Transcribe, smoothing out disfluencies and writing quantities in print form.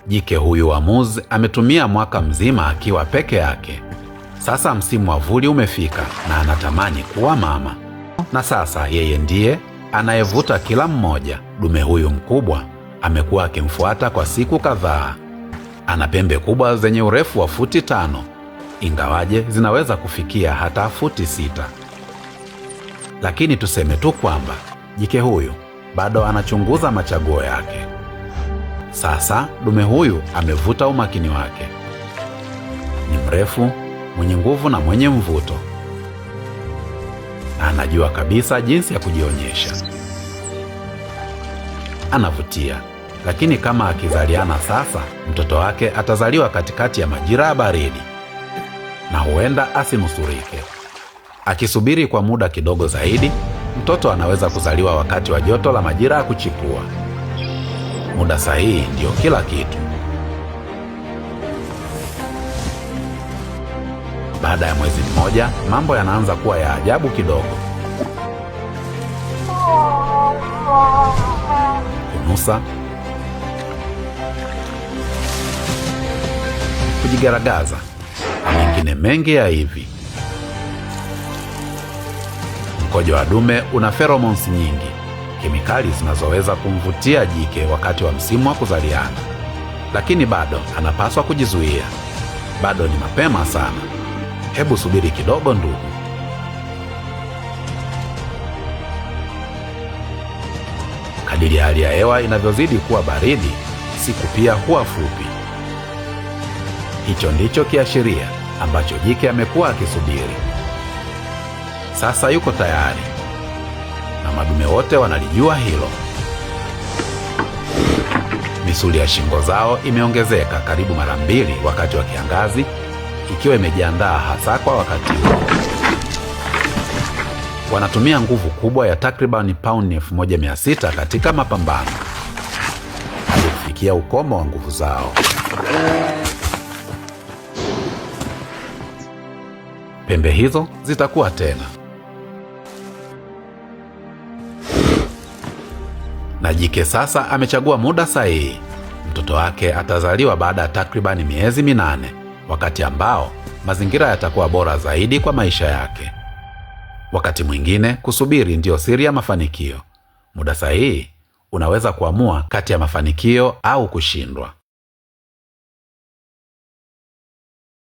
Jike huyu wa Moose ametumia mwaka mzima akiwa peke yake. Sasa msimu wa vuli umefika na anatamani kuwa mama. Na sasa yeye ndiye anayevuta kila mmoja. Dume huyu mkubwa amekuwa akimfuata kwa siku kadhaa. Ana pembe kubwa zenye urefu wa futi 5, ingawaje zinaweza kufikia hata futi 6. Lakini tuseme tu kwamba jike huyu bado anachunguza machaguo yake. Sasa dume huyu amevuta umakini wake. Ni mrefu, mwenye nguvu na mwenye mvuto. Na anajua kabisa jinsi ya kujionyesha. Anavutia, lakini kama akizaliana sasa, mtoto wake atazaliwa katikati ya majira ya baridi. Na huenda asinusurike. Akisubiri kwa muda kidogo zaidi, mtoto anaweza kuzaliwa wakati wa joto la majira ya kuchipua. Muda sahihi ndio kila kitu. Baada ya mwezi mmoja, mambo yanaanza kuwa ya ajabu kidogo. Kunusa, kujigaragaza, na mengine mengi ya hivi. Mkojo wa dume una pheromones nyingi, kemikali zinazoweza kumvutia jike wakati wa msimu wa kuzaliana. Lakini bado anapaswa kujizuia. Bado ni mapema sana. Hebu subiri kidogo ndugu. Kadiri hali ya hewa inavyozidi kuwa baridi, siku pia huwa fupi. Hicho ndicho kiashiria ambacho jike amekuwa akisubiri. Sasa yuko tayari. Na madume wote wanalijua hilo. Misuli ya shingo zao imeongezeka karibu mara 2 wakati wa kiangazi, ikiwa imejiandaa hasa kwa wakati huo. Wanatumia nguvu kubwa ya takriban paundi 1600 katika mapambano hadi kufikia ukomo wa nguvu zao. Pembe hizo zitakuwa tena. Na jike sasa amechagua muda sahihi. Mtoto wake atazaliwa baada ya takriban miezi 8, wakati ambao mazingira yatakuwa bora zaidi kwa maisha yake. Wakati mwingine kusubiri ndio siri ya mafanikio. Muda sahihi unaweza kuamua kati ya mafanikio au kushindwa.